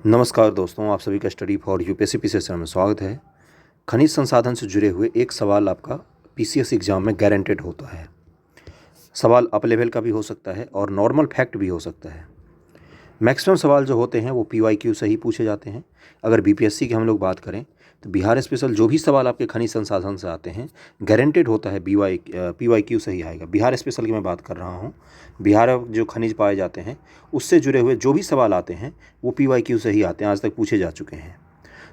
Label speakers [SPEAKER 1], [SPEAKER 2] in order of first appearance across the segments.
[SPEAKER 1] नमस्कार दोस्तों, आप सभी का स्टडी फॉर यूपीएससी सेशन में स्वागत है। खनिज संसाधन से जुड़े हुए एक सवाल आपका पीसीएस एग्जाम में गारंटेड होता है। सवाल अप लेवल का भी हो सकता है और नॉर्मल फैक्ट भी हो सकता है। मैक्सिमम सवाल जो होते हैं वो पीवाईक्यू से ही पूछे जाते हैं। अगर बीपीएससी की हम लोग बात करें तो बिहार स्पेशल जो भी सवाल आपके खनिज संसाधन से आते हैं गारंटेड होता है पीवाईक्यू से ही आएगा। बिहार स्पेशल की मैं बात कर रहा हूँ। बिहार में जो खनिज पाए जाते हैं उससे जुड़े हुए जो भी सवाल आते हैं वो पीवाईक्यू से ही आते हैं, आज तक पूछे जा चुके हैं।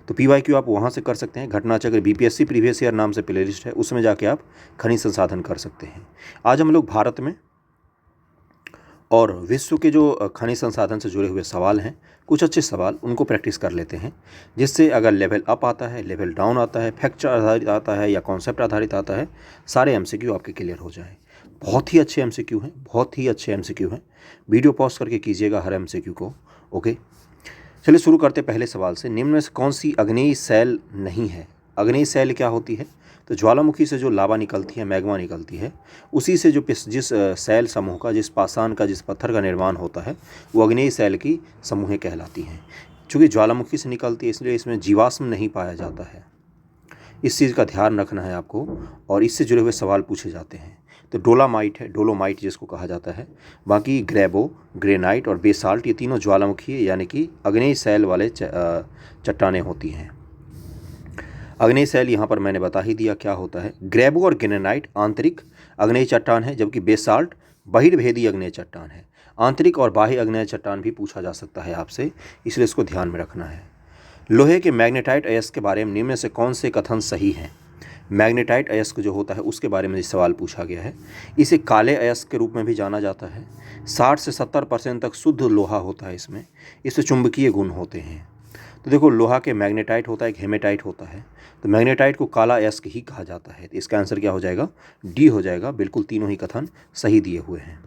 [SPEAKER 1] तो पीवाईक्यू आप वहाँ से कर सकते हैं। घटनाचक्र बीपीएससी प्रीवियस ईयर नाम से प्लेलिस्ट है, उसमें जाके आप खनिज संसाधन कर सकते हैं। आज हम लोग भारत में और विश्व के जो खनिज संसाधन से जुड़े हुए सवाल हैं, कुछ अच्छे सवाल उनको प्रैक्टिस कर लेते हैं, जिससे अगर लेवल अप आता है, लेवल डाउन आता है, फैक्ट आधारित आता है या कॉन्सेप्ट आधारित आता है, सारे एमसीक्यू आपके क्लियर हो जाए। बहुत ही अच्छे एमसीक्यू हैं, बहुत ही अच्छे एमसीक्यू हैं। वीडियो पॉज करके कीजिएगा हर एमसीक्यू को। ओके, चलिए शुरू करते पहले सवाल से। निम्न में से कौन सी आग्नेय शैल नहीं है? आग्नेय शैल क्या होती है? तो ज्वालामुखी से जो लावा निकलती है, मैग्मा निकलती है, उसी से जो जिस शैल समूह का, जिस पाषाण का, जिस पत्थर का निर्माण होता है वो आग्नेय शैल की समूहें कहलाती हैं। चूँकि ज्वालामुखी से निकलती है इसलिए इसमें जीवाश्म नहीं पाया जाता है। इस चीज़ का ध्यान रखना है आपको, और इससे जुड़े हुए सवाल पूछे जाते हैं। तो डोलामाइट है, डोलोमाइट जिसको कहा जाता है। बाकी ग्रेबो, ग्रेनाइट और बेसाल्ट, ये तीनों ज्वालामुखी यानी कि आग्नेय शैल वाले चट्टानें होती हैं। आग्नेय शैल यहाँ पर मैंने बता ही दिया क्या होता है। ग्रेबो और ग्रेनाइट आंतरिक आग्नेय चट्टान है, जबकि बेसाल्ट बहिर्भेदी आग्नेय चट्टान है। आंतरिक और बाह्य आग्नेय चट्टान भी पूछा जा सकता है आपसे, इसलिए इसको ध्यान में रखना है। लोहे के मैग्नेटाइट अयस्क के बारे में निम्न में से कौन से कथन सही हैं? मैग्नेटाइट अयस्क जो होता है उसके बारे में सवाल पूछा गया है। इसे काले अयस्क के रूप में भी जाना जाता है। 60 से 70% तक शुद्ध लोहा होता है इसमें चुंबकीय गुण होते हैं। तो देखो, लोहा के मैग्नेटाइट होता है, एक हेमेटाइट होता है। तो मैग्नेटाइट को काला अयस्क ही कहा जाता है। तो इसका आंसर क्या हो जाएगा? डी हो जाएगा। बिल्कुल तीनों ही कथन सही दिए हुए हैं।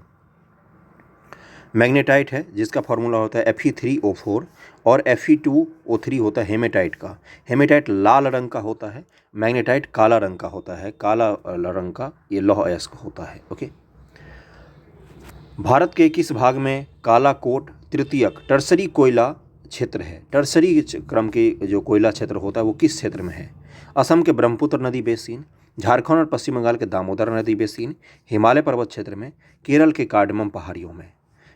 [SPEAKER 1] मैग्नेटाइट है जिसका फॉर्मूला होता है Fe3O4 और Fe2O3 होता है हेमेटाइट का। हेमेटाइट लाल रंग का होता है, मैग्नेटाइट काला रंग का होता है। काला रंग का ये लौह अयस्क होता है। ओके, भारत के किस भाग में कालाकोट तृतीयक टर्सरी कोयला क्षेत्र है? टर्सरी क्रम के जो कोयला क्षेत्र होता है वो किस क्षेत्र में है? असम के ब्रह्मपुत्र नदी बेसिन, झारखंड और पश्चिम बंगाल के दामोदर नदी बेसिन, हिमालय पर्वत क्षेत्र में, केरल के कार्डमम पहाड़ियों में।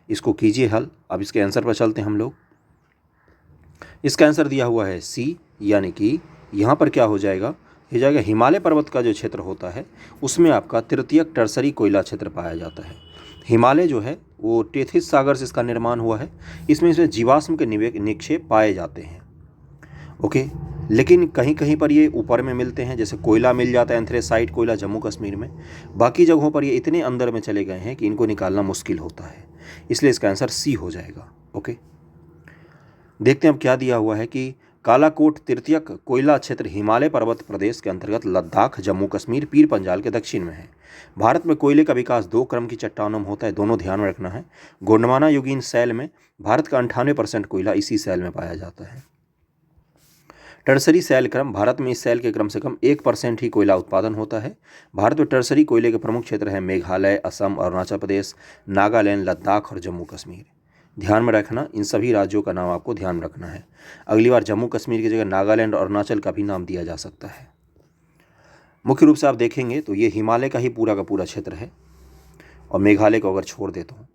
[SPEAKER 1] इसको कीजिए हल। अब इसके आंसर पर चलते हैं हम लोग। इसका आंसर दिया हुआ है सी, यानी कि यहाँ पर क्या हो जाएगा? ये जाएगा हिमालय पर्वत का जो क्षेत्र होता है उसमें आपका तृतीयक टर्सरी कोयला क्षेत्र पाया जाता है। हिमालय जो है वो टेथिस सागर से इसका निर्माण हुआ है। इसमें जीवाश्म के निक्षेप पाए जाते हैं। ओके, लेकिन कहीं कहीं पर ये ऊपर में मिलते हैं, जैसे कोयला मिल जाता है एंथ्रेसाइट कोयला जम्मू कश्मीर में। बाकी जगहों पर ये इतने अंदर में चले गए हैं कि इनको निकालना मुश्किल होता है, इसलिए इसका आंसर सी हो जाएगा। ओके, देखते हैं अब क्या दिया हुआ है कि कालाकोट तृतीयक कोयला क्षेत्र हिमालय पर्वत प्रदेश के अंतर्गत लद्दाख, जम्मू कश्मीर, पीर पंजाल के दक्षिण में है। भारत में कोयले का विकास 2 क्रम की चट्टानों में होता है, दोनों ध्यान में रखना है। गोंडवाना युगीन शैल में भारत का 98% कोयला इसी शैल में पाया जाता है। टर्सरी शैल क्रम, भारत में इस शैल के कम से कम 1% ही कोयला उत्पादन होता है। भारत में टर्सरी कोयले के प्रमुख क्षेत्र हैं मेघालय, असम, अरुणाचल प्रदेश, नागालैंड, लद्दाख और जम्मू कश्मीर। ध्यान में रखना, इन सभी राज्यों का नाम आपको ध्यान रखना है। अगली बार जम्मू कश्मीर की जगह नागालैंड और अरुणाचल का भी नाम दिया जा सकता है। मुख्य रूप से आप देखेंगे तो ये हिमालय का ही पूरा का पूरा क्षेत्र है, और मेघालय को अगर छोड़ देता हूँ।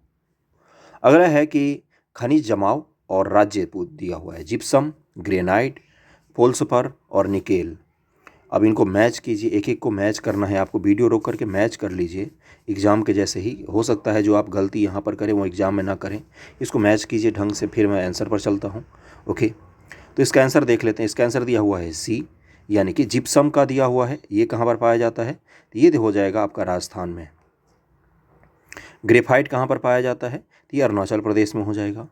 [SPEAKER 1] अगला है कि खनिज जमाव और राज्य दिया हुआ है, जिप्सम, ग्रेनाइट, फोल्सपर और निकेल। अब इनको मैच कीजिए, एक एक को मैच करना है आपको। वीडियो रोक करके मैच कर लीजिए, एग्ज़ाम के जैसे ही। हो सकता है जो आप गलती यहाँ पर करें वो एग्ज़ाम में ना करें। इसको मैच कीजिए ढंग से, फिर मैं आंसर पर चलता हूँ। ओके, तो इसका आंसर देख लेते हैं। इसका आंसर दिया हुआ है सी, यानी कि जिप्सम का दिया हुआ है। ये कहाँ पर पाया जाता है? तो ये हो जाएगा आपका राजस्थान में। ग्रेफाइट कहाँ पर पाया जाता है? तो ये अरुणाचल प्रदेश में हो जाएगा।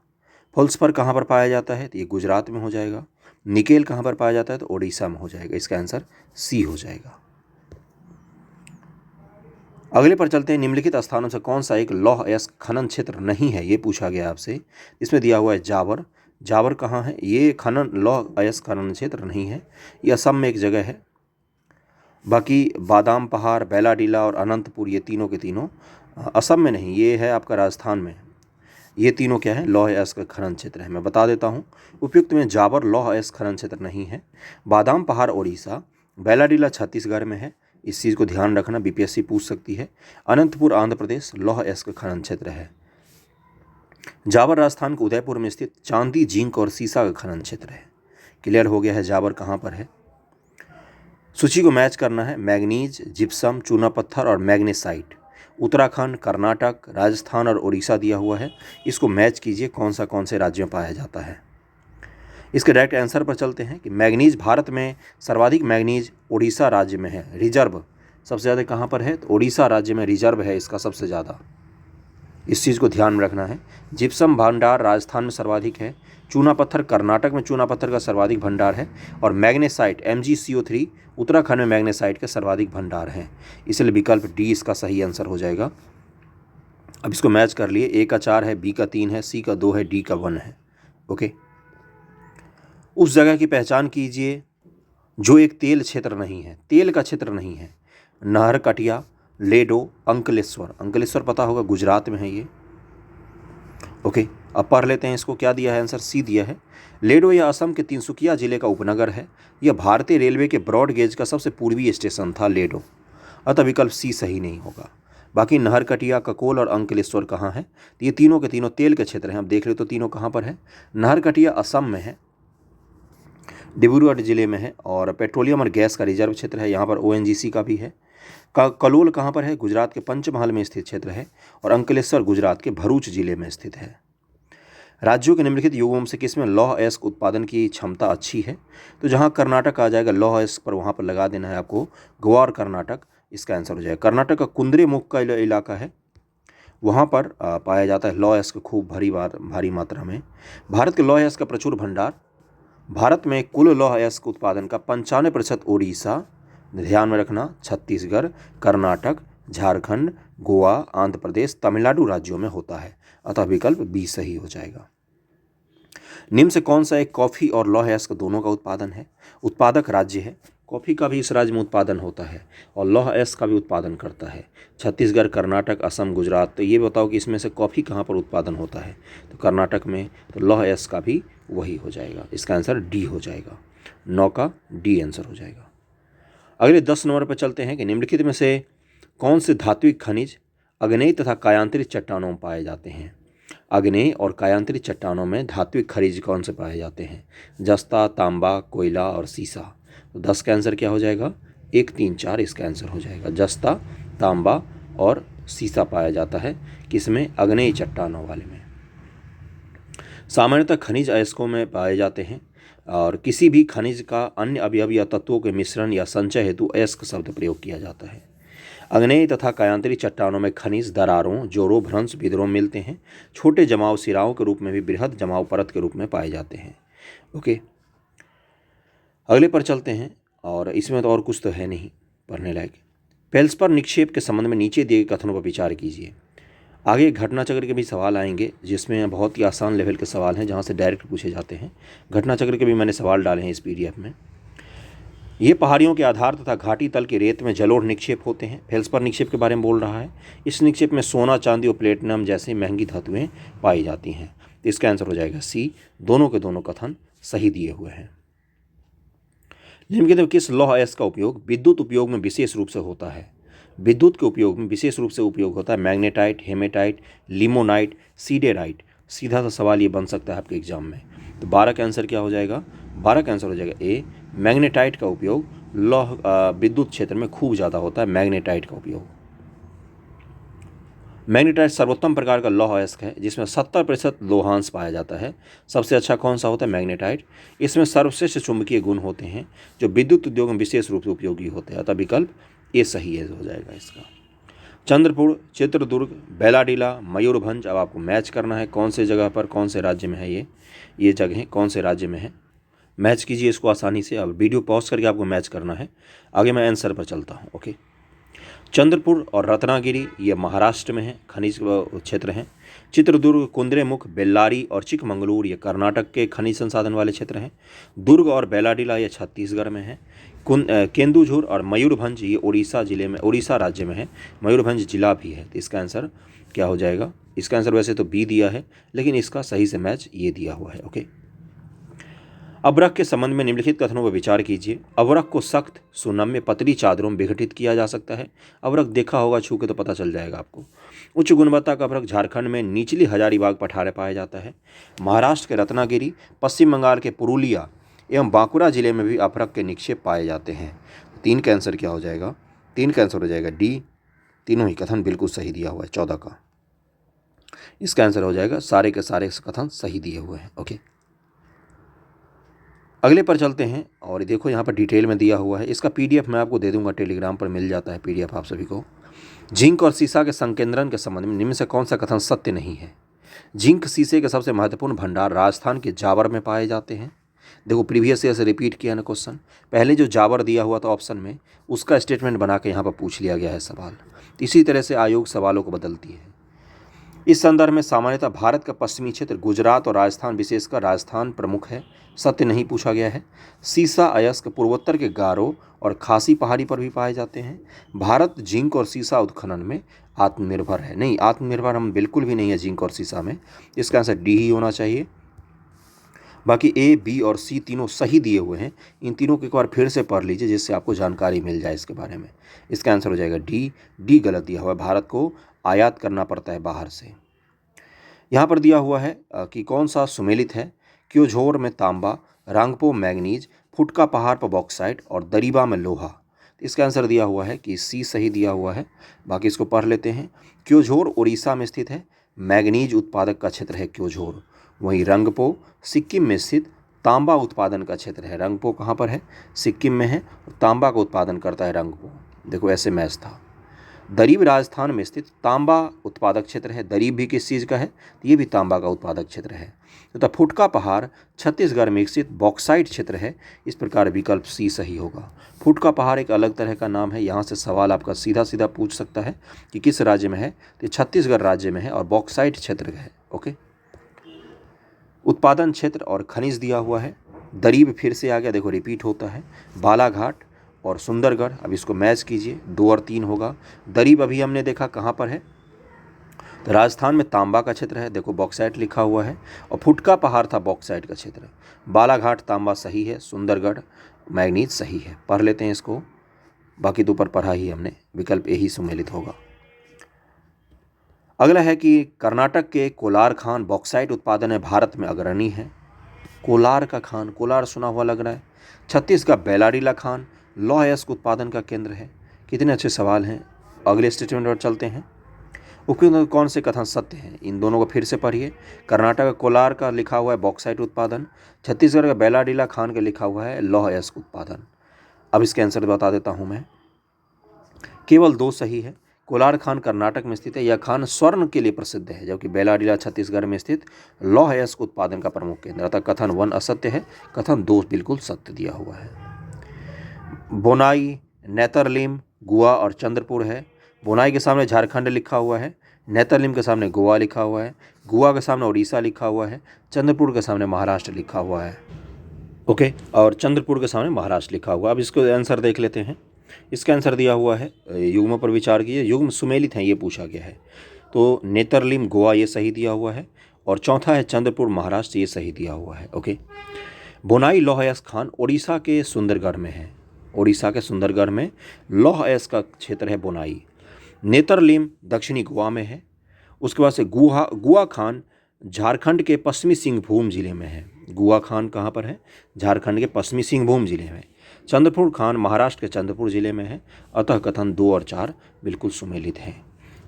[SPEAKER 1] फोल्सपर कहाँ पर पाया जाता है? तो ये गुजरात में हो जाएगा। निकेल कहाँ पर पाया जाता है? तो ओडिशा में हो जाएगा। इसका आंसर सी हो जाएगा। अगले पर चलते हैं। निम्नलिखित स्थानों से कौन सा एक लौह अयस्क खनन क्षेत्र नहीं है? ये पूछा गया आपसे। इसमें दिया हुआ है जावर। जावर कहाँ है? ये खनन लौह अयस्क खनन क्षेत्र नहीं है, ये असम में एक जगह है। बाकी बादाम पहाड़, बैलाडीला और अनंतपुर, ये तीनों के तीनों असम में नहीं, ये है आपका राजस्थान में। ये तीनों क्या है, लौह अयस्क खनन क्षेत्र है। मैं बता देता हूँ, उपयुक्त में जाबर लौह अयस्क खनन क्षेत्र नहीं है। बादाम पहाड़ ओडिशा, बेलाडीला छत्तीसगढ़ में है, इस चीज़ को ध्यान रखना, बीपीएससी पूछ सकती है। अनंतपुर आंध्र प्रदेश लौह अयस्क खनन क्षेत्र है। जाबर राजस्थान के उदयपुर में स्थित चांदी, जिंक और सीसा का खनन क्षेत्र है। क्लियर हो गया है जाबर कहाँ पर है। सूची को मैच करना है, मैग्नीज, जिप्सम, चूना पत्थर और मैग्नेसाइट। उत्तराखंड, कर्नाटक, राजस्थान और उड़ीसा दिया हुआ है, इसको मैच कीजिए कौन से राज्यों में पाया जाता है। इसके डायरेक्ट आंसर पर चलते हैं कि मैग्नीज भारत में सर्वाधिक मैग्नीज उड़ीसा राज्य में है। रिजर्व सबसे ज़्यादा कहाँ पर है, तो उड़ीसा राज्य में रिजर्व है इसका सबसे ज़्यादा, इस चीज़ को ध्यान में रखना है। जिप्सम भंडार राजस्थान में सर्वाधिक है। चूना पत्थर कर्नाटक में चूना पत्थर का सर्वाधिक भंडार है। और मैग्नेसाइट MgCO3 उत्तराखंड में मैग्नेसाइट के सर्वाधिक भंडार हैं, इसलिए विकल्प डी इसका सही आंसर हो जाएगा। अब इसको मैच कर लिए, ए का 4 है, बी का 3 है, सी का 2 है, डी का 1 है। ओके, उस जगह की पहचान कीजिए जो एक तेल क्षेत्र नहीं है, तेल का क्षेत्र नहीं है। नहरकटिया, लेडो, अंकलेश्वर। अंकलेश्वर पता होगा गुजरात में है ये। ओके, अब पढ़ लेते हैं इसको, क्या दिया है आंसर, सी दिया है। लेडो यह असम के तिनसुकिया जिले का उपनगर है। यह भारतीय रेलवे के ब्रॉड गेज का सबसे पूर्वी स्टेशन था लेडो, अतः विकल्प सी सही नहीं होगा। बाकी नहरकटिया, ककोल और अंकलेश्वर कहाँ है, तो ये तीनों के तीनों तेल के क्षेत्र हैं। अब देख ले तो तीनों कहाँ पर है। नहरकटिया असम में है, डिब्रूगढ़ जिले में है, और पेट्रोलियम और गैस का रिजर्व क्षेत्र है, यहाँ पर ONGC का भी है। कलोल कहाँ पर है, गुजरात के पंचमहल में स्थित क्षेत्र है। और अंकलेश्वर गुजरात के भरूच जिले में स्थित है। राज्यों के निम्नलिखित युगों से किसमें लौह अयस्क उत्पादन की क्षमता अच्छी है, तो जहाँ कर्नाटक आ जाएगा लौह अयस्क पर, वहाँ पर लगा देना है आपको, गोवा और कर्नाटक इसका आंसर हो जाएगा। कर्नाटक का कुंद्रेमुख का इलाका है, वहाँ पर पाया जाता है लौह अयस्क खूब भारी मात्रा में। भारत के लौह अयस्क का प्रचुर भंडार। भारत में कुल लौह अयस्क उत्पादन का 95% ओडिशा, ध्यान में रखना, छत्तीसगढ़, कर्नाटक, झारखंड, गोवा, आंध्र प्रदेश, तमिलनाडु राज्यों में होता है, अतः विकल्प बी सही हो जाएगा। निम्न से कौन सा एक कॉफ़ी और लौह अयस्क दोनों का उत्पादन है, उत्पादक राज्य है। कॉफ़ी का भी इस राज्य में उत्पादन होता है और लौह अयस्क का भी उत्पादन करता है छत्तीसगढ़, कर्नाटक, असम, गुजरात। तो ये बताओ कि इसमें से कॉफ़ी कहाँ पर उत्पादन होता है, तो कर्नाटक में, तो लौह अयस्क का भी वही हो जाएगा, इसका आंसर डी हो जाएगा। 9 का डी आंसर हो जाएगा। अगले 10 नंबर पर चलते हैं कि निम्नलिखित में से कौन से धात्विक खनिज आग्नेय तथा कायांतरित चट्टानों में पाए जाते हैं। आग्नेय और कायांतरित चट्टानों में धात्विक खनिज कौन से पाए जाते हैं, जस्ता, तांबा, कोयला और सीसा। तो 10 का आंसर क्या हो जाएगा, 1, 3, 4 इसका आंसर हो जाएगा। जस्ता, तांबा और सीसा पाया जाता है किसमें, आग्नेय चट्टानों वाले में। सामान्यतः खनिज अयस्कों में पाए जाते हैं, और किसी भी खनिज का अन्य अवयव या तत्वों के मिश्रण या संचय हेतु अयस्क शब्द प्रयोग किया जाता है। आग्नेय तथा कायांतरित चट्टानों में खनिज दरारों, जोड़ों, भ्रंश, विद्रोह मिलते हैं। छोटे जमाव सिराओं के रूप में भी बृहद जमाव परत के रूप में पाए जाते हैं। ओके, अगले पर चलते हैं, और इसमें तो और कुछ तो है नहीं पढ़ने लायक। फेल्सपर निक्षेप के संबंध में नीचे दिए गए कथनों पर विचार कीजिए। आगे घटना चक्र के भी सवाल आएंगे, जिसमें बहुत ही आसान लेवल के सवाल हैं, जहाँ से डायरेक्ट पूछे जाते हैं। घटना चक्र के भी मैंने सवाल डाले हैं इस PDF में। ये पहाड़ियों के आधार तथा घाटी तल के रेत में जलोढ़ निक्षेप होते हैं। फेल्सपर निक्षेप के बारे में बोल रहा है। इस निक्षेप में सोना, चांदी और प्लेटिनम जैसी महंगी धातुएं पाई जाती हैं। इसका आंसर हो जाएगा सी। दोनों के दोनों कथन सही दिए हुए हैं। निम्नलिखित में किस लौह अयस्क का उपयोग विद्युत उपयोग में विशेष रूप से होता है। विद्युत के उपयोग में विशेष रूप से उपयोग होता है मैग्नेटाइट, हेमेटाइट, लिमोनाइट, सीडेराइट। सीधा सा सवाल ये बन सकता है आपके एग्जाम में। तो 12 का आंसर क्या हो जाएगा, 12 का आंसर हो जाएगा ए। मैग्नेटाइट का उपयोग लौह विद्युत क्षेत्र में खूब ज़्यादा होता है, मैग्नेटाइट का उपयोग। मैग्नेटाइट सर्वोत्तम प्रकार का लौह अयस्क है, जिसमें 70% लोहांश पाया जाता है। सबसे अच्छा कौन सा होता है, मैग्नेटाइट। इसमें सर्वश्रेष्ठ चुंबकीय गुण होते हैं जो विद्युत उद्योग में विशेष रूप से उपयोगी होते हैं, अतः विकल्प ए सही है हो जाएगा इसका। चंद्रपुर, चित्रदुर्ग, बेलाडीला, मयूरभंज। अब आपको मैच करना है कौन से जगह पर, कौन से राज्य में है ये जगह कौन से राज्य में है। मैच कीजिए इसको आसानी से। अब वीडियो पॉज करके आपको मैच करना है। आगे मैं आंसर पर चलता हूँ। ओके, चंद्रपुर और रत्नागिरी ये महाराष्ट्र में है, खनिज क्षेत्र हैं। चित्रदुर्ग, कुद्रेमुख, बेल्लारी और चिकमंगलूर ये कर्नाटक के खनिज संसाधन वाले क्षेत्र हैं। दुर्ग और बेलाडीला ये छत्तीसगढ़ में है। केंदुझर और मयूरभंज ये उड़ीसा राज्य में है। मयूरभंज जिला भी है। तो इसका आंसर क्या हो जाएगा? इसका आंसर वैसे तो बी दिया है, लेकिन इसका सही से मैच ये दिया हुआ है। ओके, अबरख के संबंध में निम्नलिखित कथनों पर विचार कीजिए। अबरख को सख्त, सुनम्य, पतली चादरों में विघटित किया जा सकता है। अबरख देखा होगा, छू के तो पता चल जाएगा आपको। उच्च गुणवत्ता का अबरख झारखंड में निचली हजारीबाग पठार पाया जाता है। महाराष्ट्र के रत्नागिरी, पश्चिम बंगाल के पुरुलिया एवं बांकुरा जिले में भी अबरख के निक्षेप पाए जाते हैं। 3 का आंसर क्या हो जाएगा? 3 का आंसर हो जाएगा डी। तीनों ही कथन बिल्कुल सही दिया हुआ है 14 का। इसका आंसर हो जाएगा सारे के सारे कथन सही दिए हुए हैं। ओके, अगले पर चलते हैं और देखो यहाँ पर डिटेल में दिया हुआ है। इसका पीडीएफ मैं आपको दे दूंगा, टेलीग्राम पर मिल जाता है पीडीएफ आप सभी को। जिंक और सीसा के संकेंद्रण के संबंध में निम्न से कौन सा कथन सत्य नहीं है? जिंक सीसे के सबसे महत्वपूर्ण भंडार राजस्थान के जावर में पाए जाते हैं। देखो प्रीवियस ईयर से रिपीट किया ना क्वेश्चन, पहले जो जावर दिया हुआ था ऑप्शन में, उसका स्टेटमेंट बना के यहाँ पर पूछ लिया गया है सवाल। इसी तरह से आयोग सवालों को बदलती है। इस संदर्भ में सामान्यतः भारत का पश्चिमी क्षेत्र गुजरात और राजस्थान, विशेषकर राजस्थान प्रमुख है। सत्य नहीं पूछा गया है। सीसा अयस्क पूर्वोत्तर के गारो और खासी पहाड़ी पर भी पाए जाते हैं। भारत जिंक और सीसा उत्खनन में आत्मनिर्भर है। नहीं, आत्मनिर्भर हम बिल्कुल भी नहीं है जिंक और सीसा में। इसका आंसर डी ही होना चाहिए। बाकी ए, बी और सी तीनों सही दिए हुए हैं। इन तीनों को एक बार फिर से पढ़ लीजिए जिससे आपको जानकारी मिल जाए इसके बारे में। इसका आंसर हो जाएगा डी। डी गलत दिया हुआ है। भारत को आयात करना पड़ता है बाहर से। यहाँ पर दिया हुआ है कि कौन सा सुमेलित है। क्योझोर में तांबा, रांगपो मैग्नीज, फुटका पहाड़ पर बॉक्साइट और दरीबा में लोहा। इसका आंसर दिया हुआ है कि सी सही दिया हुआ है। बाकी इसको पढ़ लेते हैं। क्योझोर उड़ीसा में स्थित है। मैग्नीज उत्पादक का क्षेत्र है क्योझोर। वहीं रंगपो सिक्किम में स्थित तांबा उत्पादन का क्षेत्र है। रंगपो कहाँ पर है? सिक्किम में है। तांबा का उत्पादन करता है रंगपो। देखो ऐसे मैच था। दरीब राजस्थान में स्थित तांबा उत्पादक क्षेत्र है। दरीब भी किस चीज़ का है? तो ये भी तांबा का उत्पादक क्षेत्र है। तथा फुटका पहाड़ छत्तीसगढ़ में स्थित बॉक्साइट क्षेत्र है। इस प्रकार विकल्प सी सही होगा। फुटका पहाड़ एक अलग तरह का नाम है। यहाँ से सवाल आपका सीधा सीधा पूछ सकता है कि किस राज्य में है, तो छत्तीसगढ़ राज्य में है और बॉक्साइट क्षेत्र है। ओके, उत्पादन क्षेत्र और खनिज दिया हुआ है। दरीब फिर से आ गया, देखो रिपीट होता है। बालाघाट और सुंदरगढ़, अब इसको मैच कीजिए, 2 और 3 होगा। दरीब अभी हमने देखा कहाँ पर है, तो राजस्थान में तांबा का क्षेत्र है। देखो बॉक्साइट लिखा हुआ है। और फुटका पहाड़ था बॉक्साइट का क्षेत्र। बालाघाट तांबा सही है। सुंदरगढ़ मैग्नीज सही है। पढ़ लेते हैं इसको। बाकी तो ऊपर पढ़ा ही हमने। विकल्प ए ही सुमेलित होगा। अगला है कि कर्नाटक के कोलार खान बॉक्साइट उत्पादन में भारत में अग्रणी है। कोलार का खान, कोलार सुना हुआ लग रहा है। छत्तीसगढ़ बेलाडीला खान लौह अयस्क उत्पादन का केंद्र है। कितने अच्छे सवाल हैं। अगले स्टेटमेंट पर चलते हैं। उपयुक्त कौन से कथन सत्य हैं? इन दोनों को फिर से पढ़िए। कर्नाटक का कोलार का लिखा हुआ है बॉक्साइट उत्पादन। छत्तीसगढ़ का बेलाडीला खान का लिखा हुआ है लौह अयस्क उत्पादन। अब इसके आंसर बता देता हूँ मैं। केवल 2 सही है। कोलार खान कर्नाटक में स्थित है। यह खान स्वर्ण के लिए प्रसिद्ध है, जबकि बेलाडीला छत्तीसगढ़ में स्थित लौह अयस्क उत्पादन का प्रमुख केंद्र। अतः कथन 1 असत्य है। कथन 2 बिल्कुल सत्य दिया हुआ है। बोनाई, नेतरलिम, गोवा और चंद्रपुर है। बोनाई के सामने झारखंड लिखा हुआ है। नेतरलिम के सामने गोवा लिखा हुआ है। गोवा के सामने उड़ीसा लिखा हुआ है। चंद्रपुर के सामने महाराष्ट्र लिखा हुआ है। ओके, और चंद्रपुर के सामने महाराष्ट्र लिखा हुआ। अब इसको आंसर देख लेते हैं। इसका आंसर दिया हुआ है, युग्म पर विचार कीजिए। युग्म सुमेलित हैं ये पूछा गया है। तो नेतरलिम गोवा ये सही दिया हुआ है। और चौथा है चंद्रपुर महाराष्ट्र, ये सही दिया हुआ है। ओके, बोनाई लौह अयस्क खान उड़ीसा के सुंदरगढ़ में है। उड़ीसा के सुंदरगढ़ में लौह अयस्क का क्षेत्र है बोनाई। नेतरलिम दक्षिणी गोवा में है। उसके बाद से गुआ खान झारखंड के पश्चिमी सिंहभूम जिले में है। गुआ खान कहाँ पर है? झारखंड के पश्चिमी सिंहभूम जिले में। चंद्रपुर खान महाराष्ट्र के चंद्रपुर जिले में है। अतः कथन 2 और 4 बिल्कुल सुमेलित हैं।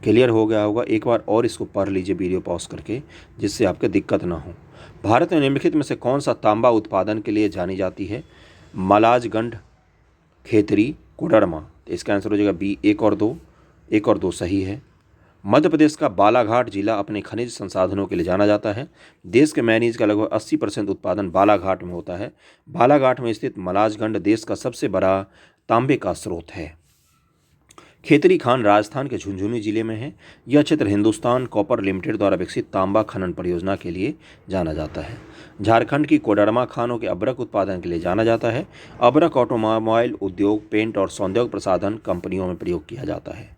[SPEAKER 1] क्लियर हो गया होगा। एक बार और इसको पढ़ लीजिए वीडियो पॉज करके, जिससे आपके दिक्कत ना हो। भारत में निम्नलिखित में से कौन सा तांबा उत्पादन के लिए जानी जाती है? मलाजगंड, खेतरी, कोडरमा। इसका आंसर हो जाएगा बी 1 और 2। 1 और 2 सही है। मध्य प्रदेश का बालाघाट जिला अपने खनिज संसाधनों के लिए जाना जाता है। देश के मैग्नीज का लगभग 80% उत्पादन बालाघाट में होता है। बालाघाट में स्थित मलाजगंड देश का सबसे बड़ा तांबे का स्रोत है। खेतरी खान राजस्थान के झुंझुनू जिले में है। यह क्षेत्र हिंदुस्तान कॉपर लिमिटेड द्वारा विकसित तांबा खनन परियोजना के लिए जाना जाता है। झारखंड की कोडरमा खानों के अबरक उत्पादन के लिए जाना जाता है। अबरक ऑटोमोबाइल उद्योग, पेंट और सौंदर्य प्रसाधन कंपनियों में प्रयोग किया जाता है।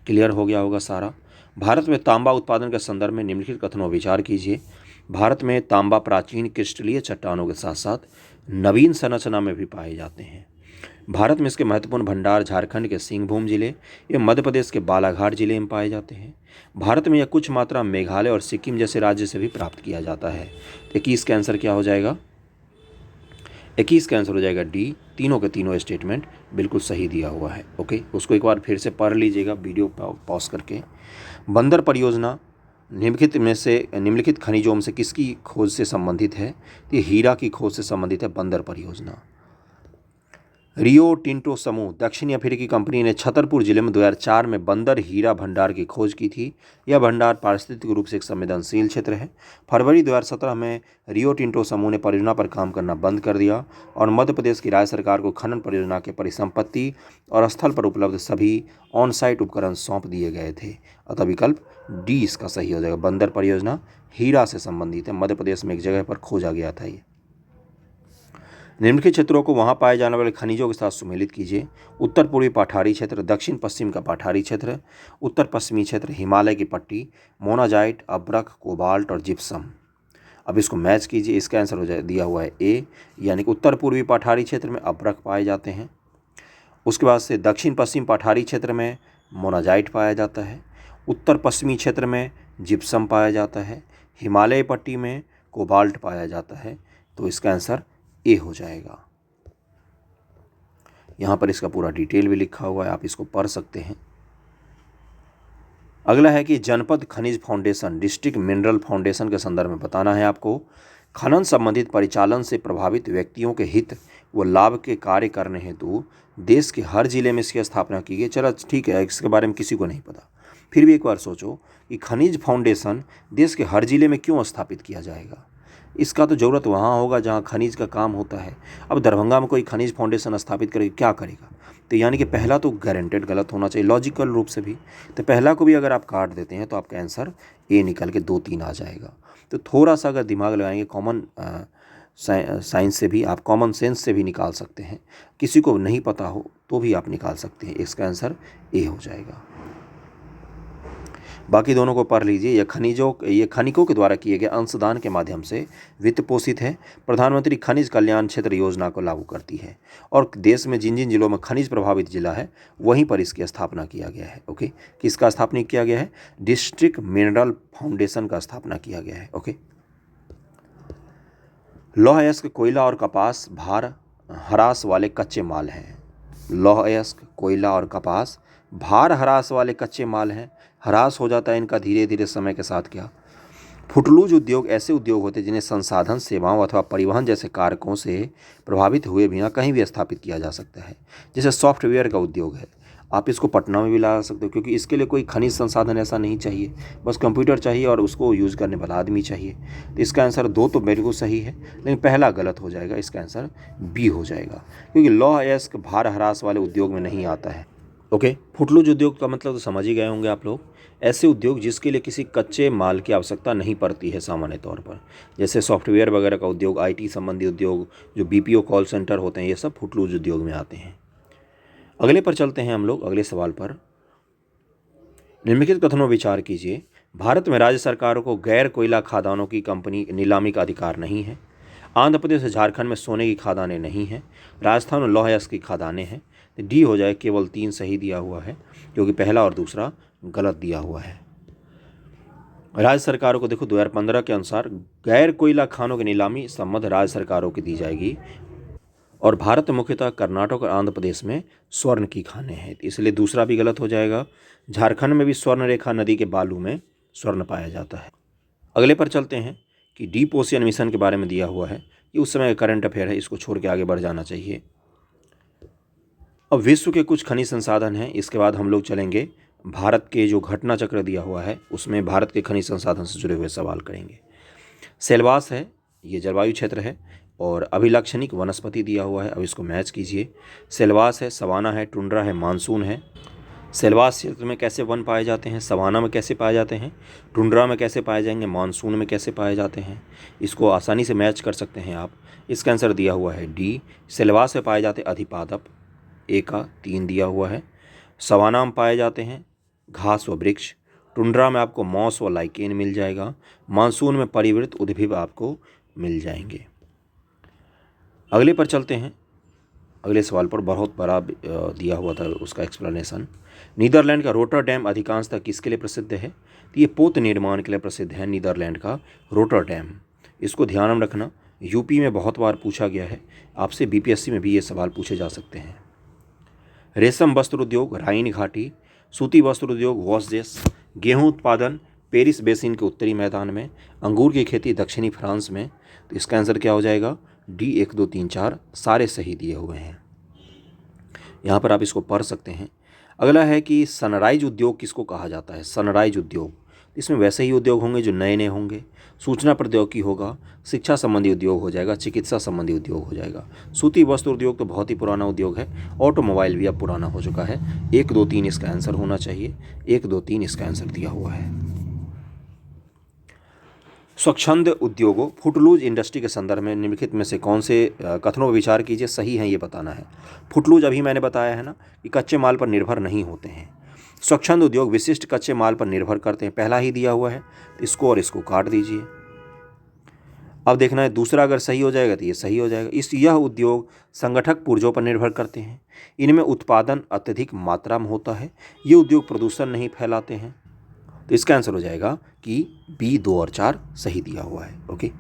[SPEAKER 1] क्लियर हो गया होगा सारा। भारत में तांबा उत्पादन के संदर्भ में निम्नलिखित कथनों पर विचार कीजिए। भारत में तांबा प्राचीन क्रिस्टलीय चट्टानों के साथ साथ नवीन संरचना में भी पाए जाते हैं। भारत में इसके महत्वपूर्ण भंडार झारखंड के सिंहभूम जिले एवं मध्य प्रदेश के बालाघाट जिले में पाए जाते हैं। भारत में यह कुछ मात्रा मेघालय और सिक्किम जैसे राज्य से भी प्राप्त किया जाता है। 21 का आंसर क्या हो जाएगा? 21 का आंसर हो जाएगा डी। तीनों के तीनों स्टेटमेंट बिल्कुल सही दिया हुआ है। ओके, उसको एक बार फिर से पढ़ लीजिएगा वीडियो पॉज करके। बंदर परियोजना निम्नलिखित खनिजों में से किसकी खोज से संबंधित है? ये हीरा की खोज से संबंधित है बंदर परियोजना। रियो टिंटो समूह दक्षिणी अफ्रीकी कंपनी ने छतरपुर जिले में 2004 में बंदर हीरा भंडार की खोज की थी। यह भंडार पारिस्थितिक रूप से एक संवेदनशील क्षेत्र है। फरवरी 2017 में रियो टिंटो समूह ने परियोजना पर काम करना बंद कर दिया और मध्य प्रदेश की राज्य सरकार को खनन परियोजना के परिसंपत्ति और स्थल पर उपलब्ध सभी ऑन साइट उपकरण सौंप दिए गए थे। अतः विकल्प डी इसका सही हो जाएगा। बंदर परियोजना हीरा से संबंधित है। मध्य प्रदेश में एक जगह पर खोजा गया था ये। निम्नलिखित क्षेत्रों को वहाँ पाए जाने वाले खनिजों के साथ सुमेलित कीजिए। उत्तर पूर्वी पठारी क्षेत्र, दक्षिण पश्चिम का पठारी क्षेत्र, उत्तर पश्चिमी क्षेत्र, हिमालय की पट्टी, मोनाजाइट, अब्रक, कोबाल्ट और जिप्सम। अब इसको मैच कीजिए। इसका आंसर हो जाए दिया हुआ है ए, यानी कि उत्तर पूर्वी पठारी क्षेत्र में अब्रक पाए जाते हैं। उसके बाद से दक्षिण पश्चिम पठारी क्षेत्र में मोनाजाइट पाया जाता है। उत्तर पश्चिमी क्षेत्र में जिप्सम पाया जाता है। हिमालय पट्टी में कोबाल्ट पाया जाता है। तो इसका आंसर ए हो जाएगा। यहाँ पर इसका पूरा डिटेल भी लिखा हुआ है, आप इसको पढ़ सकते हैं। अगला है कि जनपद खनिज फाउंडेशन, डिस्ट्रिक्ट मिनरल फाउंडेशन के संदर्भ में बताना है आपको। खनन संबंधित परिचालन से प्रभावित व्यक्तियों के हित व लाभ के कार्य करने हेतु देश के हर जिले में इसकी स्थापना की गई। चलो ठीक है, इसके बारे में किसी को नहीं पता, फिर भी एक बार सोचो कि खनिज फाउंडेशन देश के हर जिले में क्यों स्थापित किया जाएगा। इसका तो ज़रूरत वहाँ होगा जहाँ खनिज का काम होता है। अब दरभंगा में कोई खनिज फाउंडेशन स्थापित करेगा, क्या करेगा? तो यानी कि पहला तो गारंटेड गलत होना चाहिए लॉजिकल रूप से भी। तो पहला को भी अगर आप काट देते हैं तो आपका आंसर ए निकल के 2-3 आ जाएगा। तो थोड़ा सा अगर दिमाग लगाएंगे, कॉमन साइंस से भी आप, कॉमन सेंस से भी निकाल सकते हैं। किसी को नहीं पता हो तो भी आप निकाल सकते हैं। इसका आंसर ए हो जाएगा। बाकी दोनों को पढ़ लीजिए। ये खनिकों के द्वारा किए गए अंशदान के माध्यम से वित्त पोषित है। प्रधानमंत्री खनिज कल्याण क्षेत्र योजना को लागू करती है और देश में जिन जिन जिलों में खनिज प्रभावित जिला है वहीं पर इसकी स्थापना किया गया है। ओके, किसका स्थापना किया गया है? डिस्ट्रिक्ट मिनरल फाउंडेशन का स्थापना किया गया है। ओके, लौह अयस्क, कोयला और कपास भार ह्रास वाले कच्चे माल हैं। लौह अयस्क, कोयला और कपास भार ह्रास वाले कच्चे माल हैं। ह्रास हो जाता है इनका धीरे धीरे समय के साथ। क्या? फुटलूज उद्योग ऐसे उद्योग होते हैं जिन्हें संसाधन, सेवाओं अथवा परिवहन जैसे कारकों से प्रभावित हुए बिना कहीं भी स्थापित किया जा सकता है। जैसे सॉफ्टवेयर का उद्योग है, आप इसको पटना में भी ला सकते हो, क्योंकि इसके लिए कोई खनिज संसाधन ऐसा नहीं चाहिए, बस कंप्यूटर चाहिए और उसको यूज़ करने वाला आदमी चाहिए। तो इसका आंसर 2 तो बिल्कुल सही है, लेकिन पहला गलत हो जाएगा। इसका आंसर बी हो जाएगा, क्योंकि लौह अयस्क भार ह्रास वाले उद्योग में नहीं आता है। ओके, फुटलूज उद्योग का मतलब तो समझ ही गए होंगे आप लोग। ऐसे उद्योग जिसके लिए किसी कच्चे माल की आवश्यकता नहीं पड़ती है सामान्य तौर पर, जैसे सॉफ्टवेयर वगैरह का उद्योग, आईटी संबंधी उद्योग, जो बीपीओ कॉल सेंटर होते हैं, ये सब फुटलूज उद्योग में आते हैं। अगले पर चलते हैं हम लोग, अगले सवाल पर। निम्नलिखित कथनों विचार कीजिए। भारत में राज्य सरकारों को गैर कोयला खदानों की कंपनी नीलामी का अधिकार नहीं है। आंध्र प्रदेश और झारखंड में सोने की खदानें नहीं हैं। राजस्थान में लौह अयस्क की खदानें हैं। डी हो जाए, केवल 3 सही दिया हुआ है, क्योंकि पहला और दूसरा गलत दिया हुआ है। राज्य सरकारों को देखो 2015 के अनुसार गैर कोयला खानों की नीलामी संबंध राज्य सरकारों की दी जाएगी, और भारत में मुख्यतः कर्नाटक और आंध्र प्रदेश में स्वर्ण की खानें हैं, इसलिए दूसरा भी गलत हो जाएगा। झारखंड में भी स्वर्ण रेखा नदी के बालू में स्वर्ण पाया जाता है। अगले पर चलते हैं कि डीप ओशियन मिशन के बारे में दिया हुआ है। ये उस समय का करंट अफेयर है, इसको छोड़ के आगे बढ़ जाना चाहिए। अब विश्व के कुछ खनिज संसाधन हैं, इसके बाद हम लोग चलेंगे भारत के जो घटना चक्र दिया हुआ है उसमें भारत के खनिज संसाधन से जुड़े हुए सवाल करेंगे। सेलवास है, ये जलवायु क्षेत्र है, और अभिलाक्षणिक वनस्पति दिया हुआ है। अब इसको मैच कीजिए। सेलवास है, सवाना है, टुंड्रा है, मानसून है। सेलवास क्षेत्र में कैसे वन पाए जाते हैं, सवाना में कैसे पाए जाते हैं, टुंड्रा में कैसे पाए जाएंगे, मानसून में कैसे पाए जाते हैं। इसको आसानी से मैच कर सकते हैं आप। इसका आंसर दिया हुआ है डी, सेलवास में पाए जाते अधिपादप, ए का 3 दिया हुआ है। सवाना में पाए जाते हैं घास व वृक्ष, टुंड्रा में आपको मॉस व लाइकेन मिल जाएगा, मानसून में परिवृत उद्भिद आपको मिल जाएंगे। अगले पर चलते हैं। अगले सवाल पर बहुत बड़ा दिया हुआ था उसका एक्सप्लेनेशन। नीदरलैंड का रोटरडैम अधिकांशतः किसके लिए प्रसिद्ध है? तो ये पोत निर्माण के लिए प्रसिद्ध है नीदरलैंड का रोटरडैम। इसको ध्यान में रखना, यूपी में बहुत बार पूछा गया है, आपसे बीपीएससी में भी ये सवाल पूछे जा सकते हैं। रेशम वस्त्र उद्योग राइन घाटी, सूती वस्त्र उद्योग वॉसजेस, गेहूं उत्पादन पेरिस बेसिन के उत्तरी मैदान में, अंगूर की खेती दक्षिणी फ्रांस में। तो इसका आंसर क्या हो जाएगा? डी 1 2 3 4 सारे सही दिए हुए हैं। यहाँ पर आप इसको पढ़ सकते हैं। अगला है कि सनराइज उद्योग किसको कहा जाता है? सनराइज उद्योग, इसमें वैसे ही उद्योग होंगे जो नए नए होंगे। सूचना प्रौद्योगिकी होगा, शिक्षा संबंधी उद्योग हो जाएगा, चिकित्सा संबंधी उद्योग हो जाएगा। सूती वस्त्र उद्योग तो बहुत ही पुराना उद्योग है, ऑटोमोबाइल भी अब पुराना हो चुका है। 1 2 3 इसका आंसर होना चाहिए, 1 2 3 इसका आंसर दिया हुआ है। स्वच्छंद उद्योगों फुटलूज इंडस्ट्री के संदर्भ में निम्नलिखित में से कौन से कथनों पर विचार कीजिए सही हैं ये बताना है। फुटलूज अभी मैंने बताया है ना कि कच्चे माल पर निर्भर नहीं होते हैं। स्वच्छंद उद्योग विशिष्ट कच्चे माल पर निर्भर करते हैं, पहला ही दिया हुआ है, तो इसको और इसको काट दीजिए। अब देखना है दूसरा अगर सही हो जाएगा तो ये सही हो जाएगा। यह उद्योग संगठक पुर्जों पर निर्भर करते हैं, इनमें उत्पादन अत्यधिक मात्रा में होता है, ये उद्योग प्रदूषण नहीं फैलाते हैं। तो इसका आंसर हो जाएगा कि बी 2 और 4 सही दिया हुआ है। ओके,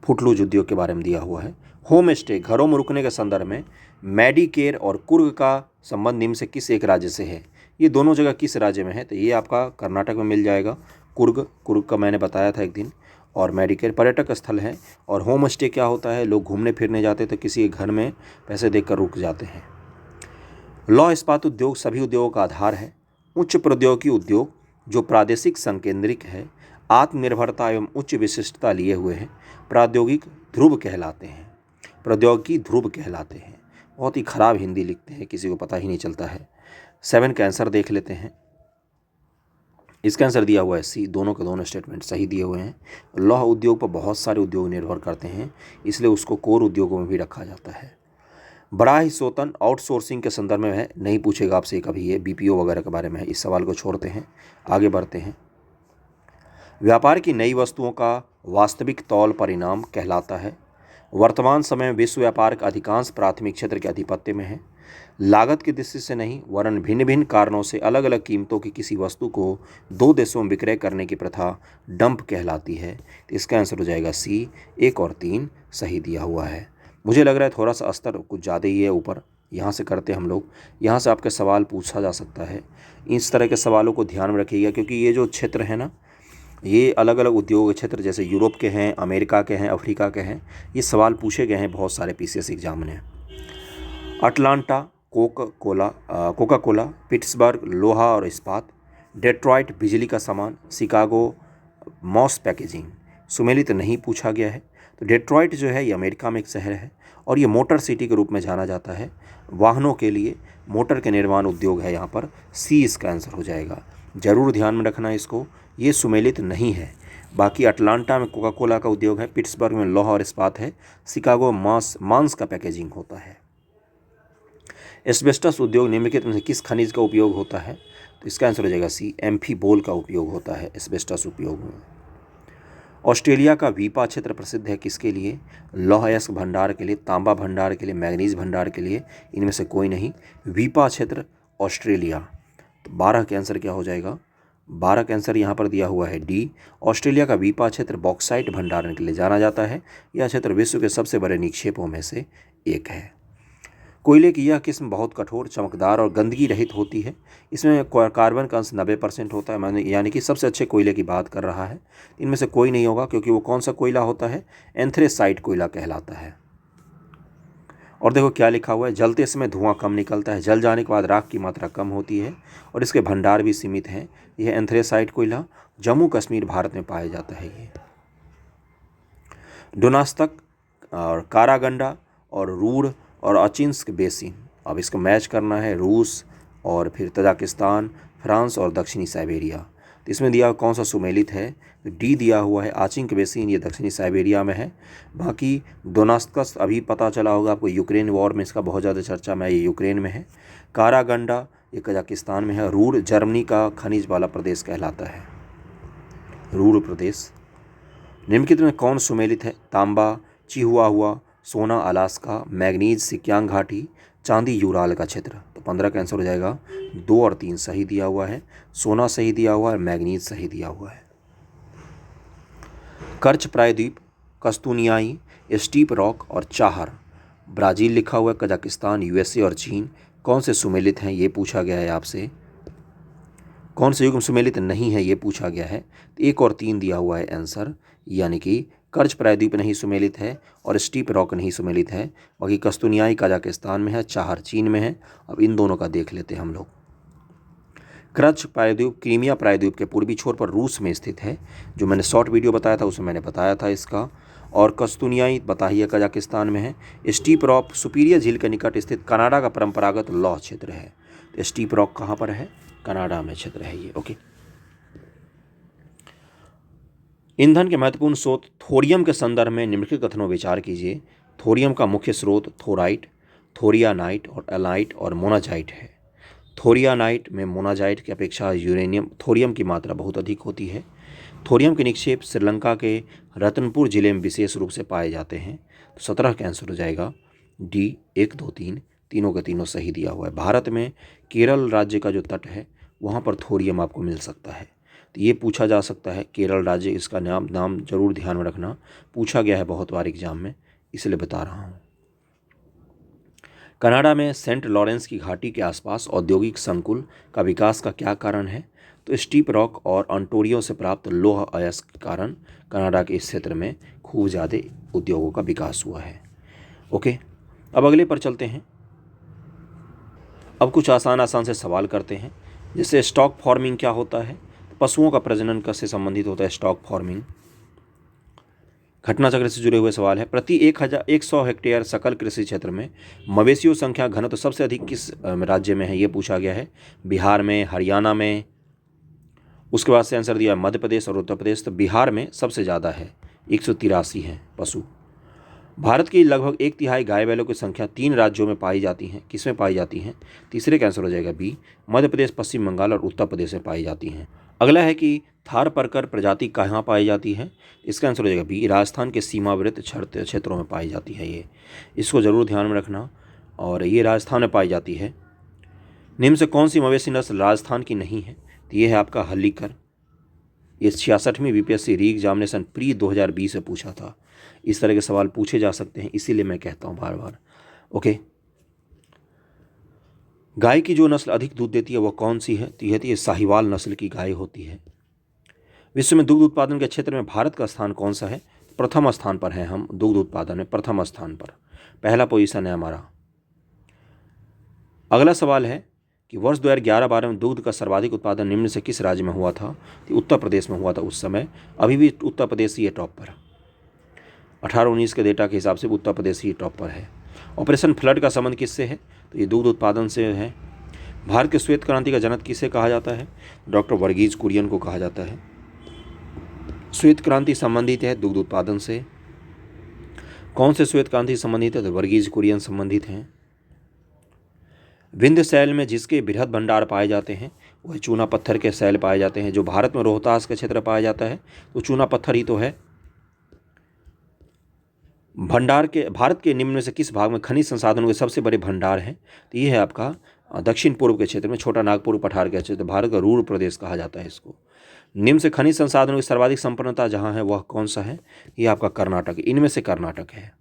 [SPEAKER 1] फुटलूज उद्योग के बारे में दिया हुआ है। होम स्टे घरों में रुकने के संदर्भ में मेडिकेयर और कुर्ग का संबंध निम्न से किस एक राज्य से है? ये दोनों जगह किस राज्य में है? तो ये आपका कर्नाटक में मिल जाएगा। कुर्ग का मैंने बताया था एक दिन। और मेडिकेयर पर्यटक स्थल है। और होम स्टे क्या होता है? लोग घूमने फिरने जाते तो किसी के घर में पैसे देकर रुक जाते हैं। लौह इस्पात उद्योग सभी उद्योगों का आधार है। उच्च प्रौद्योगिकी उद्योग जो प्रादेशिक संकेंद्रिक है, आत्मनिर्भरता एवं उच्च विशिष्टता लिए हुए हैं, प्रौद्योगिकी ध्रुव कहलाते हैं। प्रौद्योगिकी ध्रुव कहलाते हैं। बहुत ही खराब हिंदी लिखते हैं, किसी को पता ही नहीं चलता है। 7 का आंसर देख लेते हैं। इसका आंसर दिया हुआ है सी, दोनों के दोनों स्टेटमेंट सही दिए हुए हैं। लौह उद्योग पर बहुत सारे उद्योग निर्भर करते हैं, इसलिए उसको कोर उद्योगों में भी रखा जाता है। बड़ा ही शोधन आउटसोर्सिंग के संदर्भ में है, नहीं पूछेगा आपसे कभी, ये बीपीओ वगैरह के बारे में है। इस सवाल को छोड़ते हैं, आगे बढ़ते हैं। व्यापार की नई वस्तुओं का वास्तविक तौल परिणाम कहलाता है। वर्तमान समय में विश्व व्यापार का अधिकांश प्राथमिक क्षेत्र के आधिपत्य में है। लागत की दृष्टि से नहीं वरन भिन्न भिन्न कारणों से अलग अलग कीमतों की किसी वस्तु को 2 देशों में विक्रय करने की प्रथा डंप कहलाती है। तो इसका आंसर हो जाएगा सी, 1 और 3 सही दिया हुआ है। मुझे लग रहा है थोड़ा सा स्तर कुछ ज़्यादा ही है ऊपर, यहाँ से करते हम लोग। यहाँ से आपके सवाल पूछा जा सकता है, इस तरह के सवालों को ध्यान में रखिएगा, क्योंकि ये जो क्षेत्र है ना, ये अलग अलग उद्योग क्षेत्र जैसे यूरोप के हैं, अमेरिका के हैं, अफ्रीका के हैं, ये सवाल पूछे गए हैं बहुत सारे पीसीएस एग्जाम में। अटलांटा कोका कोला, पिट्सबर्ग लोहा और इस्पात, डेट्रॉइट बिजली का सामान, शिकागो मॉस पैकेजिंग। सुमेलित नहीं पूछा गया है। तो डेट्रॉइट जो है ये अमेरिका में एक शहर है और ये मोटर सिटी के रूप में जाना जाता है। वाहनों के लिए मोटर के निर्माण उद्योग है यहाँ पर, सी इसका आंसर हो जाएगा। ज़रूर ध्यान में रखना इसको, ये सुमेलित नहीं है। बाकी अटलांटा में कोका कोला का उद्योग है, पिट्सबर्ग में लोहा और इस्पात है, शिकागो मांस का पैकेजिंग होता है। एस्बेस्टस उद्योग निम्नलिखित में से किस खनिज का उपयोग होता है? तो इसका आंसर हो जाएगा सी, एम्फीबोल का उपयोग होता है एस्बेस्टस उपयोग में। ऑस्ट्रेलिया का वीपा क्षेत्र प्रसिद्ध है किसके लिए? लौह अयस्क भंडार के लिए, तांबा भंडार के लिए, मैग्नीज भंडार के लिए, इनमें से कोई नहीं। वीपा क्षेत्र ऑस्ट्रेलिया। तो 12 के आंसर क्या हो जाएगा? 12 का आंसर यहाँ पर दिया हुआ है डी। ऑस्ट्रेलिया का वीपा क्षेत्र बॉक्साइट भंडारण के लिए जाना जाता है। यह क्षेत्र विश्व के सबसे बड़े निक्षेपों में से एक है। कोयले की यह किस्म बहुत कठोर, चमकदार और गंदगी रहित होती है। इसमें कार्बन का अंश 90% होता है, यानी कि सबसे अच्छे कोयले की बात कर रहा है। इनमें से कोई नहीं होगा, क्योंकि वो कौन सा कोयला होता है? एंथ्रेसाइट कोयला कहलाता है। और देखो क्या लिखा हुआ है, जलते समय धुआं कम निकलता है, जल जाने के बाद राख की मात्रा कम होती है और इसके भंडार भी सीमित हैं। यह एंथ्रेसाइट कोयला जम्मू कश्मीर भारत में पाया जाता है। ये डोनास्तक और कारागंडा और रूड़ और अचिंस्क बेसिन अब इसको मैच करना है रूस और फिर तजाकिस्तान, फ्रांस और दक्षिणी साइबेरिया। तो इसमें दिया कौन सा सुमेलित है? तो डी दिया हुआ है आचिंक बेसिन, ये दक्षिणी साइबेरिया में है। बाकी दोनास्कस अभी पता चला होगा आपको, यूक्रेन वॉर में इसका बहुत ज़्यादा चर्चा में, ये यूक्रेन में है। कारागंडा ये कजाकिस्तान में है। रूर जर्मनी का खनिज वाला प्रदेश कहलाता है, रूर प्रदेश। निम्नलिखित में कौन सुमेलित है? तांबा चिहुआहुआ, सोना अलास्का, मैग्नीज सिक्यांग घाटी, चांदी यूराल का क्षेत्र। तो 15 का आंसर हो जाएगा 2 और 3 सही दिया हुआ है। सोना सही दिया हुआ है, मैग्नीज सही दिया हुआ है। कर्च प्रायद्वीप, कस्तूनियाई, स्टीप रॉक और चाहर, ब्राज़ील लिखा हुआ है, कजाकिस्तान, यूएसए और चीन कौन से सुमेलित हैं ये पूछा गया है आपसे। कौन से युग्म सुमेलित नहीं है ये पूछा गया है। 1 और 3 दिया हुआ है आंसर, यानी कि कर्च प्रायद्वीप नहीं सुमेलित है और स्टीप रॉक नहीं सुमेलित है। बाकी कस्तूनियाई कजाकिस्तान में है, चाहर चीन में है। अब इन दोनों का देख लेते हैं हम लोग। कर्च प्रायद्वीप क्रीमिया प्रायद्वीप के पूर्वी छोर पर रूस में स्थित है, जो मैंने शॉर्ट वीडियो बताया था उसमें मैंने बताया था इसका। और कस्तूनियाई बताइए कजाकिस्तान में है। स्टीप रॉक सुपीरियर झील के निकट स्थित कनाडा का परंपरागत लौह क्षेत्र है। तो स्टीप रॉक कहाँ पर है? कनाडा में क्षेत्र है ये। ओके। ईंधन के महत्वपूर्ण स्रोत थोरियम के संदर्भ में निम्नलिखित कथनों विचार कीजिए। थोरियम का मुख्य स्रोत थोराइट, थोरियानाइट और एलाइट और मोनाजाइट है। थोरियानाइट में मोनाजाइट की अपेक्षा थोरियम की मात्रा बहुत अधिक होती है। थोरियम के निक्षेप श्रीलंका के रतनपुर जिले में विशेष रूप से पाए जाते हैं। तो 17 का आंसर हो जाएगा डी 1, 2, 3 तीनों के तीनों सही दिया हुआ है। भारत में केरल राज्य का जो तट है वहाँ पर थोरियम आपको मिल सकता है। तो ये पूछा जा सकता है, केरल राज्य, इसका नाम जरूर ध्यान में रखना, पूछा गया है बहुत बार एग्जाम में, इसलिए बता रहा हूँ। कनाडा में सेंट लॉरेंस की घाटी के आसपास औद्योगिक संकुल का विकास का क्या कारण है? तो स्टीप रॉक और ऑन्टारियो से प्राप्त लौह अयस्क के कारण कनाडा के इस क्षेत्र में खूब ज़्यादा उद्योगों का विकास हुआ है। ओके, अब अगले पर चलते हैं। अब कुछ आसान से सवाल करते हैं। जैसे स्टॉक फार्मिंग क्या होता है? पशुओं का प्रजनन कैसे संबंधित होता है स्टॉक फार्मिंग? घटना चक्र से जुड़े हुए सवाल है। प्रति 100 हेक्टेयर सकल कृषि क्षेत्र में मवेशियों संख्या घनत्व सबसे अधिक किस राज्य में है ये पूछा गया है। बिहार में, हरियाणा में। उसके बाद से आंसर दिया मध्य प्रदेश और उत्तर प्रदेश। तो बिहार में सबसे ज़्यादा है, 183 हैं पशु। भारत की लगभग 1/3 गाय बैलों की संख्या 3 राज्यों में पाई जाती हैं। किस में पाई जाती हैं? तीसरे का आंसर हो जाएगा बी, मध्य प्रदेश, पश्चिम बंगाल और उत्तर प्रदेश में पाई जाती हैं। अगला है कि थारपारकर प्रजाति कहाँ पाई जाती है? इसका आंसर हो जाएगा बी, राजस्थान के सीमावर्ती क्षेत्रों में पाई जाती है ये, इसको ज़रूर ध्यान में रखना। और ये राजस्थान में पाई जाती है। निम्न से कौन सी मवेशी नस्ल राजस्थान की नहीं है? तो ये है आपका हल्लीकर। ये 66वीं बीपीएससी री एग्जामिनेशन प्री 2020 से पूछा था। इस तरह के सवाल पूछे जा सकते हैं, इसीलिए मैं कहता हूँ बार बार। ओके, गाय की जो नस्ल अधिक दूध देती है वो कौन सी है? तो ये साहिवाल नस्ल की गाय होती है। विश्व में दुग्ध उत्पादन के क्षेत्र में भारत का स्थान कौन सा है? प्रथम स्थान पर है हम, दुग्ध उत्पादन में प्रथम स्थान पर, पहला पोजीशन है हमारा। अगला सवाल है कि वर्ष 2011-12 में दुग्ध का सर्वाधिक उत्पादन निम्न से किस राज्य में हुआ था? तो उत्तर प्रदेश में हुआ था उस समय। अभी भी उत्तर प्रदेश ही है टॉप पर, 18-19 के डेटा के हिसाब से उत्तर प्रदेश ही टॉप पर है। ऑपरेशन फ्लड का संबंध किससे है? तो ये दुग्ध उत्पादन से है। भारत के श्वेत क्रांति का जनक किसे कहा जाता है? डॉक्टर वर्गीज कुरियन को कहा जाता है। श्वेत क्रांति संबंधित है दुग्ध उत्पादन से। कौन से श्वेत क्रांति संबंधित है? तो वर्गीज कुरियन संबंधित हैं। विंध्य शैल में जिसके बृहद भंडार पाए जाते हैं वह चूना पत्थर के शैल पाए जाते हैं। जो भारत में रोहतास के क्षेत्र पाया जाता है तो चूना पत्थर ही तो है। भारत के निम्न में से किस भाग में खनिज संसाधनों के सबसे बड़े भंडार हैं? तो ये है आपका दक्षिण पूर्व के क्षेत्र में, छोटा नागपुर पठार के क्षेत्र, भारत का रूर प्रदेश कहा जाता है इसको। निम्न से खनिज संसाधनों की सर्वाधिक संपन्नता जहाँ है वह कौन सा है? ये आपका कर्नाटक, इनमें से कर्नाटक है।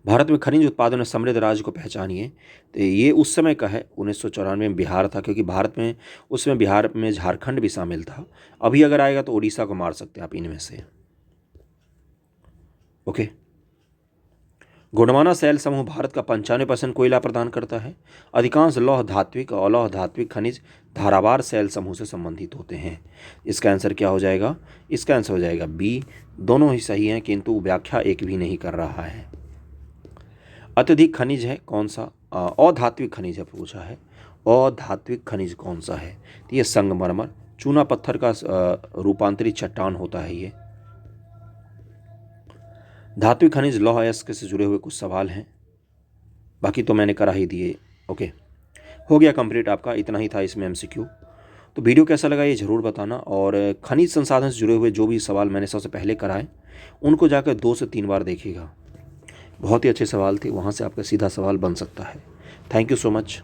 [SPEAKER 1] भारत में खनिज उत्पादन में समृद्ध राज्य को पहचानिए। तो ये उस समय का है, 1994 में बिहार था, क्योंकि भारत में उस समय बिहार में झारखंड भी शामिल था। अभी अगर आएगा तो उड़ीसा को मार सकते हैं आप इनमें से। ओके, गोंडवाना शैल समूह भारत का 95% कोयला प्रदान करता है। अधिकांश लौह धात्विक और अलौह धात्विक खनिज धारावार शैल समूह से संबंधित होते हैं। इसका आंसर क्या हो जाएगा? इसका आंसर हो जाएगा बी, दोनों ही सही हैं किंतु व्याख्या एक भी नहीं कर रहा है। अत्यधिक खनिज है कौन सा? अधात्विक खनिज है पूछा है। अधात्विक खनिज कौन सा है? तो ये संगमरमर। चूना पत्थर का रूपांतरित चट्टान होता है ये। धात्विक खनिज लौह अयस्क से जुड़े हुए कुछ सवाल हैं, बाकी तो मैंने करा ही दिए। ओके, हो गया कंप्लीट आपका, इतना ही था इसमें एमसीक्यू। तो वीडियो कैसा लगा ये ज़रूर बताना, और खनिज संसाधन से जुड़े हुए जो भी सवाल मैंने सबसे पहले कराए उनको जाकर 2 से 3 बार देखिएगा। बहुत ही अच्छे सवाल थे, वहाँ से आपका सीधा सवाल बन सकता है। Thank you so much.